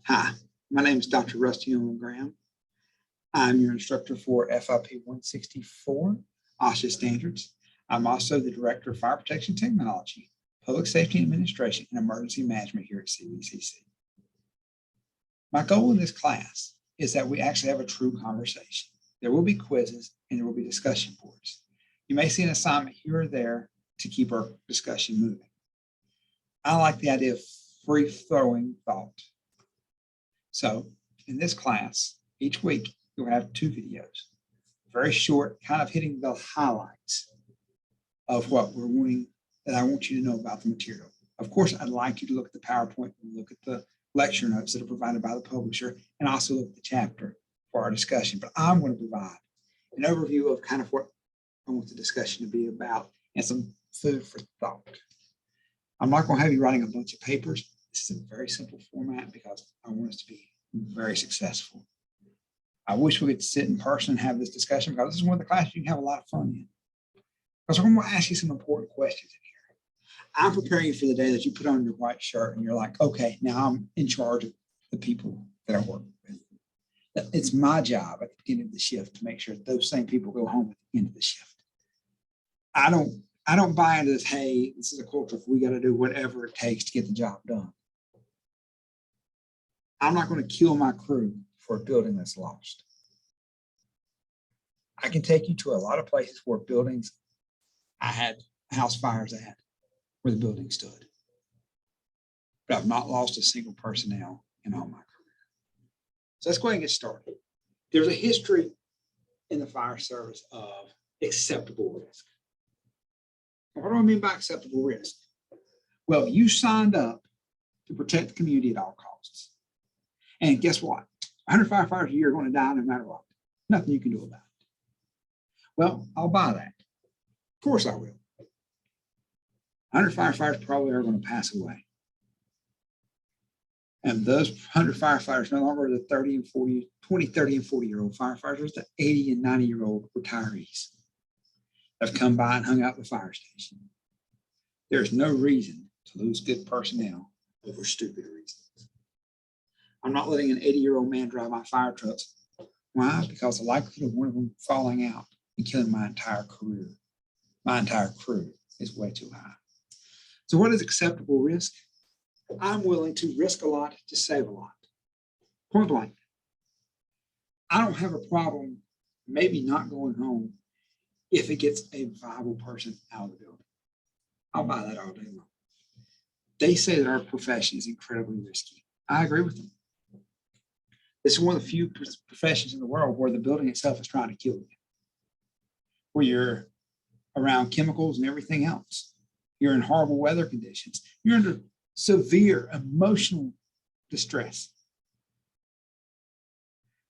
Hi, my name is Dr. Rusty Owen Graham. I'm your instructor for FIP 164 OSHA standards. I'm also the Director of Fire Protection Technology, Public Safety Administration, and Emergency Management here at CVCC. My goal in this class is that we actually have a true conversation. There will be quizzes and there will be discussion boards. You may see an assignment here or there to keep our discussion moving. I like the idea of free-flowing thought. So in this class, each week, you'll have 2 videos, very short, kind of hitting the highlights of what we're wanting, that I want you to know about the material. Of course, I'd like you to look at the PowerPoint and look at the lecture notes that are provided by the publisher, and also look at the chapter for our discussion. But I'm going to provide an overview of kind of what I want the discussion to be about and some food for thought. I'm not going to have you writing a bunch of papers. This is a very simple format because I want us to be very successful. I wish we could sit in person and have this discussion, because this is one of the classes you can have a lot of fun in. Because I'm going to ask you some important questions in here. I'm preparing you for the day that you put on your white shirt and you're like, okay, now I'm in charge of the people that I work with. It's my job at the beginning of the shift to make sure that those same people go home at the end of the shift. I don't buy into this, hey, this is a culture of we got to do whatever it takes to get the job done. I'm not going to kill my crew for a building that's lost. I can take you to a lot of places where buildings, I had house fires at, where the building stood. But I've not lost a single personnel in all my career. So let's go ahead and get started. There's a history in the fire service of acceptable risk. What do I mean by acceptable risk? Well, you signed up to protect the community at all costs. And guess what? 100 firefighters a year are going to die no matter what. Nothing you can do about it. Well, I'll buy that. Of course I will. 100 firefighters probably are going to pass away. And those 100 firefighters no longer are the 30 and 40, 20, 30 and 40-year-old firefighters, the 80 and 90-year-old retirees have come by and hung out at the fire station. There's no reason to lose good personnel over stupid reasons. I'm not letting an 80-year-old man drive my fire trucks. Why? Because the likelihood of one of them falling out and killing my entire career, my entire crew, is way too high. So what is acceptable risk? I'm willing to risk a lot to save a lot. Point blank. I don't have a problem maybe not going home if it gets a viable person out of the building. I'll buy that all day long. They say that our profession is incredibly risky. I agree with them. This is one of the few professions in the world where the building itself is trying to kill you, where you're around chemicals and everything else. You're in horrible weather conditions. You're under severe emotional distress.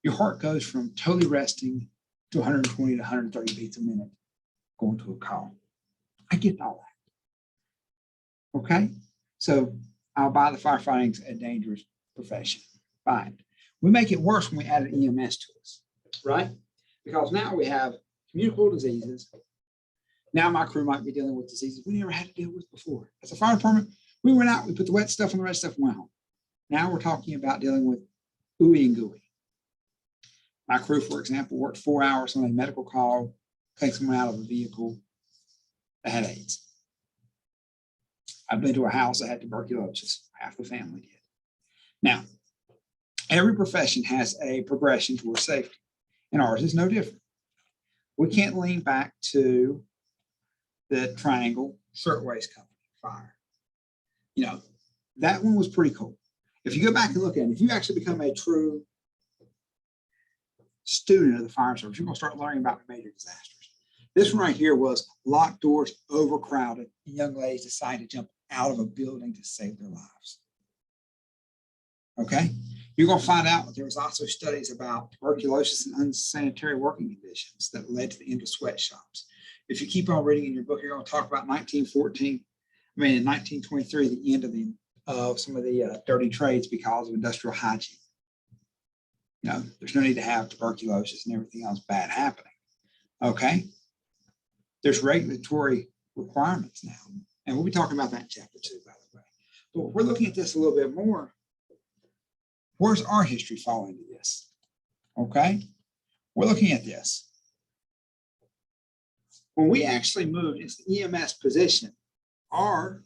Your heart goes from totally resting to 120 to 130 beats a minute going to a call. I get all that. Okay? So I'll buy the firefighting's a dangerous profession. Fine. We make it worse when we add an EMS to us, right? Because now we have communicable diseases. Now my crew might be dealing with diseases we never had to deal with before. As a fire department, we went out, we put the wet stuff on the red stuff and went home. Now we're talking about dealing with ooey and gooey. My crew, for example, worked 4 hours on a medical call, take someone out of a vehicle that had AIDS. I've been to a house that had tuberculosis. Half the family did. Now, every profession has a progression towards safety, and ours is no different. We can't lean back to the Triangle Shirtwaist Company fire. You know, that one was pretty cool. If you go back and look at it, if you actually become a true student of the fire service, you're going to start learning about major disasters. This one right here was locked doors, overcrowded, and young ladies decided to jump out of a building to save their lives. Okay? You're going to find out that there was also studies about tuberculosis and unsanitary working conditions that led to the end of sweatshops. If you keep on reading in your book, you're going to talk about in 1923, the end of some of the dirty trades because of industrial hygiene. You know, there's no need to have tuberculosis and everything else bad happening. Okay? There's regulatory requirements now. And we'll be talking about that in chapter 2, by the way. But we're looking at this a little bit more. Where's our history fall into this? Okay, we're looking at this. When we actually moved into the EMS position, our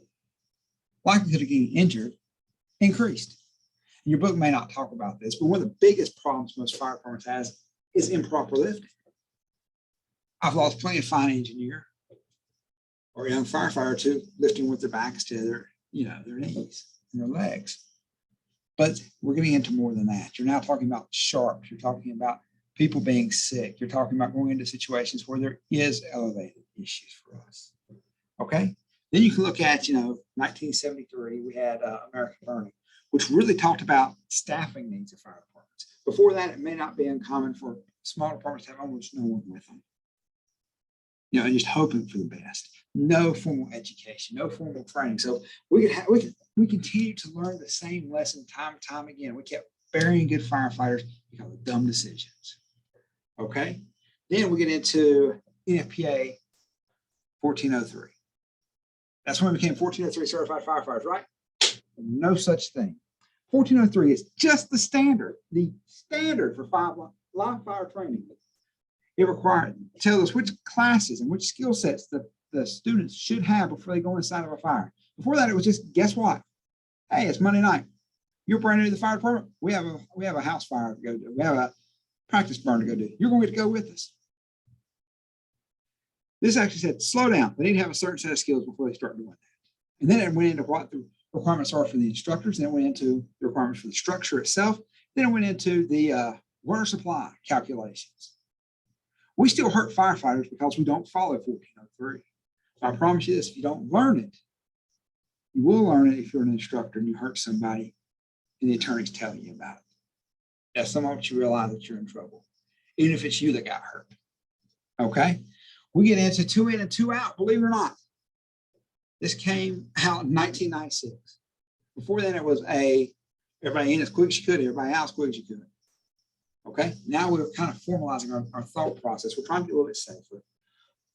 likelihood of getting injured increased. And your book may not talk about this, but one of the biggest problems most fire departments has is improper lifting. I've lost plenty of fine engineer or young firefighter too, lifting with their backs to their knees and their legs. But we're getting into more than that. You're now talking about sharps. You're talking about people being sick. You're talking about going into situations where there is elevated issues for us. Okay. Then you can look at, 1973, we had American Burning, which really talked about staffing needs of fire departments. Before that, it may not be uncommon for small departments to have almost no one with them. Just hoping for the best. No formal education, no formal training. So we continue to learn the same lesson time and time again. We kept burying good firefighters because of dumb decisions. Okay. Then we get into NFPA 1403. That's when we became 1403 certified firefighters, right? No such thing. 1403 is just the standard for live fire training. It required tell us which classes and which skill sets the students should have before they go inside of a fire. Before that, it was just, guess what? Hey, it's Monday night. You're brand new to the fire department. We have a house fire to go do. We have a practice burn to go do. You're going to get to go with us. This actually said, slow down. They need to have a certain set of skills before they start doing that. And then it went into what the requirements are for the instructors. Then it went into the requirements for the structure itself. Then it went into the water supply calculations. We still hurt firefighters because we don't follow 1403. So I promise you this, if you don't learn it, you will learn it if you're an instructor and you hurt somebody and the attorney's telling you about it. That's the moment you realize that you're in trouble, even if it's you that got hurt. Okay? We get into 2 in and 2 out, believe it or not. This came out in 1996. Before then, it was everybody in as quick as you could, everybody out as quick as you could. Okay, now we're kind of formalizing our thought process. We're trying to be a little bit safer.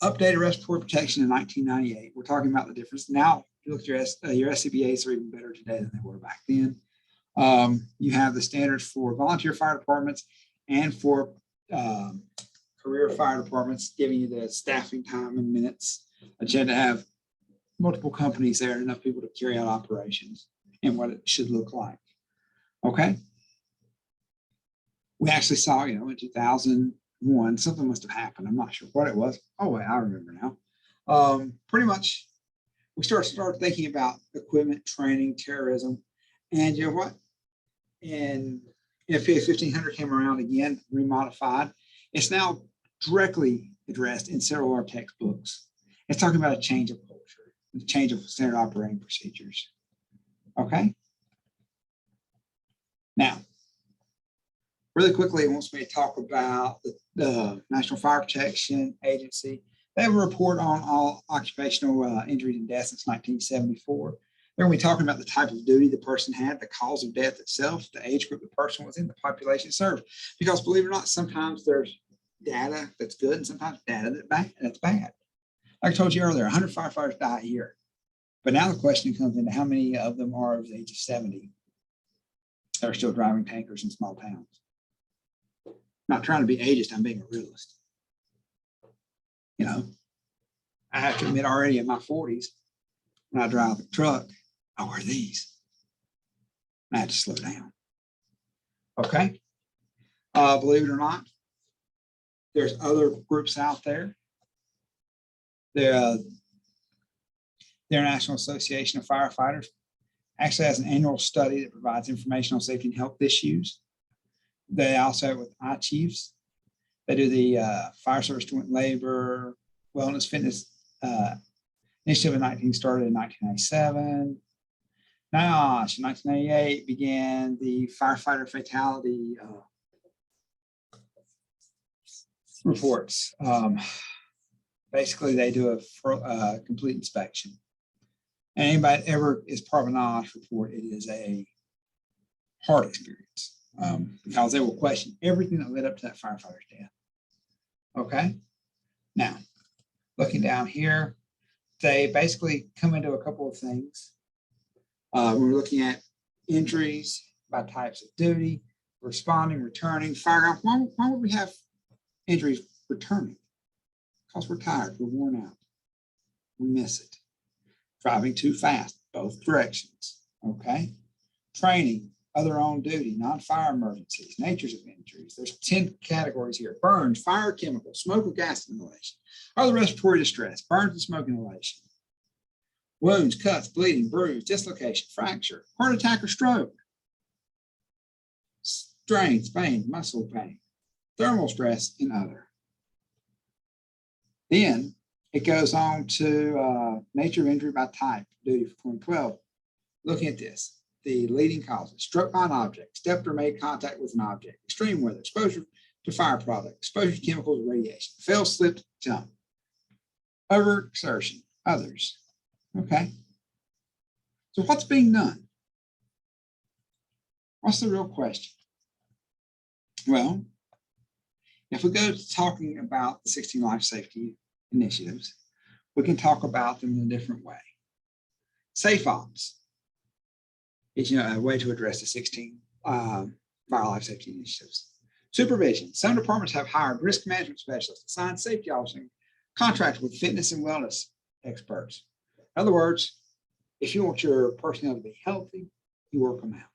Updated respiratory protection in 1998. We're talking about the difference. Now, if you look at your SCBAs are even better today than they were back then. You have the standards for volunteer fire departments and for career fire departments, giving you the staffing time and minutes that you had to have multiple companies there, enough people to carry out operations and what it should look like. Okay. We actually saw, in 2001, something must have happened. I'm not sure what it was. Oh, wait, I remember now. Pretty much, we started thinking about equipment, training, terrorism, and you know what? And FIP 1500 came around again, remodified. It's now directly addressed in several of our textbooks. It's talking about a change of culture, a change of standard operating procedures. Okay? Now, really quickly, it wants me to talk about the National Fire Protection Agency. They have a report on all occupational injuries and deaths since 1974. They're going to be talking about the type of duty the person had, the cause of death itself, the age group the person was in, the population served. Because believe it or not, sometimes there's data that's good and sometimes data that's bad. Like I told you earlier, 100 firefighters die a year. But now the question comes into how many of them are of the age of 70 that are still driving tankers in small towns. Not trying to be ageist, I'm being a realist. I have to admit already in my 40s, when I drive a truck, I wear these. I have to slow down. Okay? Believe it or not, there's other groups out there. The International Association of Firefighters actually has an annual study that provides information on safety and health issues. They also have with iChiefs. They do the Fire Service Joint Labor Wellness Fitness Initiative started in 1997. Now, in 1998 began the firefighter fatality reports. Basically, they do a complete inspection. And anybody that ever is part of a knowledge report, it is a hard experience. Because they will question everything that led up to that firefighter's death. Okay. Now, looking down here, they basically come into a couple of things. We're looking at injuries by types of duty, responding, returning, firearm. Why would we have injuries returning? Because we're tired, we're worn out. We miss it. Driving too fast, both directions. Okay. Training, other on duty, non-fire emergencies, natures of injuries. There's 10 categories here. Burns, fire chemicals, smoke or gas inhalation, other respiratory distress, burns and smoke inhalation, wounds, cuts, bleeding, bruise, dislocation, fracture, heart attack or stroke, strains, pain, muscle pain, thermal stress, and other. Then it goes on to nature of injury by type, duty for 2012. Looking at this, the leading causes: struck by an object, stepped or made contact with an object, extreme weather, exposure to fire product, exposure to chemicals or radiation, fell, slipped, jumped, overexertion, others. Okay. So what's being done? What's the real question? Well, if we go to talking about the 16 life safety initiatives, we can talk about them in a different way. Safe ops is a way to address the 16 fire life safety initiatives. Supervision. Some departments have hired risk management specialists, assigned safety officers, contracted with fitness and wellness experts. In other words, if you want your personnel to be healthy, you work them out.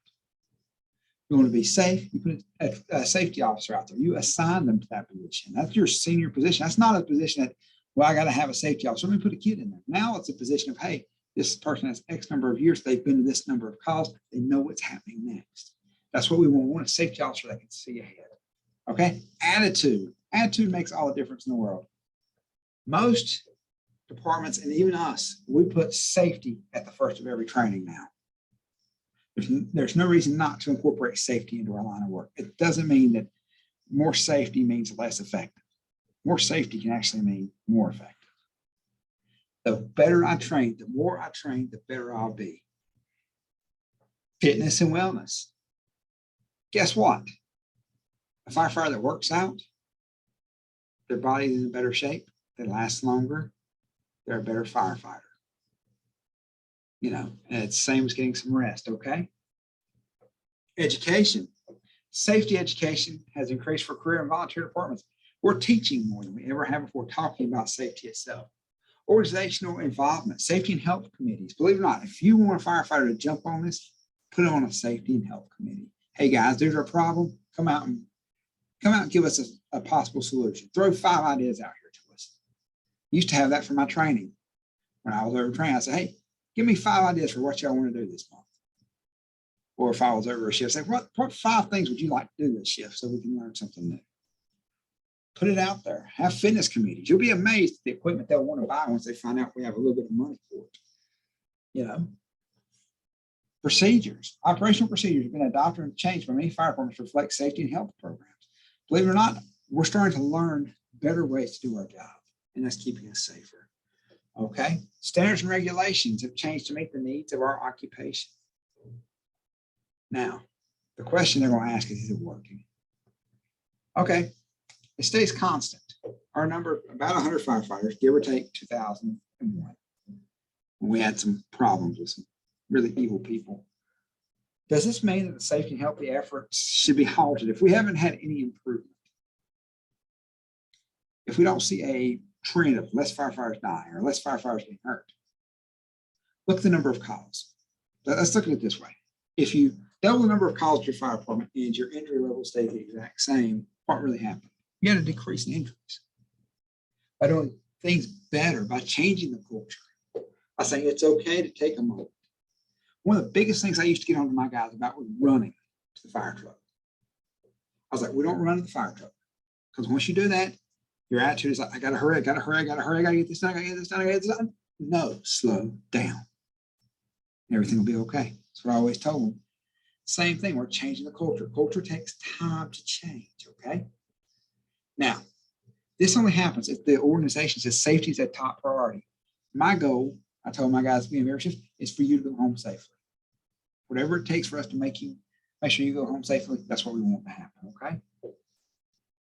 You want to be safe, you put a safety officer out there. You assign them to that position. That's your senior position. That's not a position that, well, I got to have a safety officer. Let me put a kid in there. Now it's a position of, hey, this person has X number of years. They've been to this number of calls. They know what's happening next. That's what we want. We want a safety officer that can see ahead. Okay. Attitude. Attitude makes all the difference in the world. Most departments, and even us, we put safety at the first of every training now. There's no reason not to incorporate safety into our line of work. It doesn't mean that more safety means less effective. More safety can actually mean more effective. The better I train, the more I train, the better I'll be. Fitness and wellness. Guess what? A firefighter that works out, their body is in better shape, they last longer, they're a better firefighter. And it's the same as getting some rest, okay? Education. Safety education has increased for career and volunteer departments. We're teaching more than we ever have before, talking about safety itself. Organizational involvement, safety and health committees. Believe it or not, if you want a firefighter to jump on this, put it on a safety and health committee. Hey guys, there's our problem. Come out and give us a possible solution. Throw 5 ideas out here to us. Used to have that for my training. When I was over training, I said, hey, give me 5 ideas for what y'all want to do this month. Or if I was over a shift, say, what 5 things would you like to do this shift so we can learn something new? Put it out there. Have fitness committees. You'll be amazed at the equipment they'll want to buy once they find out we have a little bit of money for it. Procedures. Operational procedures have been adopted and changed by many fire departments to reflect safety and health programs. Believe it or not, we're starting to learn better ways to do our job, and that's keeping us safer. Okay. Standards and regulations have changed to meet the needs of our occupation. Now, the question they're going to ask is it working? Okay. It stays constant. Our number, about 100 firefighters, give or take 2001. We had some problems with some really evil people. Does this mean that the safety and healthy efforts should be halted if we haven't had any improvement? If we don't see a trend of less firefighters dying or less firefighters getting hurt, look at the number of calls. Let's look at it this way. If you double the number of calls to your fire department and your injury level stays the exact same, what really happened? You had a decrease in injuries. By doing things better, by changing the culture, by saying it's okay to take a moment. One of the biggest things I used to get on to my guys about was running to the fire truck. I was like, we don't run to the fire truck. Because once you do that, your attitude is like, I gotta hurry, I gotta get this done, I gotta get this done, I gotta get this done. No, slow down. Everything will be okay. That's what I always told them. Same thing, we're changing the culture. Culture takes time to change, okay? Now, this only happens if the organization says safety is a top priority. My goal, I told my guys being very shift, is for you to go home safely. Whatever it takes for us to make sure you go home safely, that's what we want to happen, okay?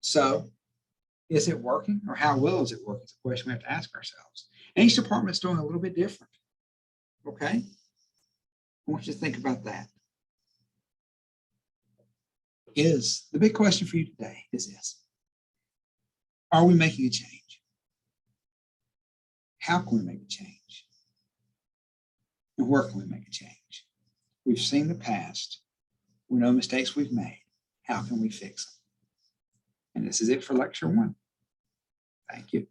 So, is it working, or how well is it working? It's a question we have to ask ourselves. And each department's doing a little bit different, okay? I want you to think about that. is the big question for you today is this: are we making a change? How can we make a change? And where can we make a change? We've seen the past. We know mistakes we've made. How can we fix them? And this is it for lecture 1. Thank you.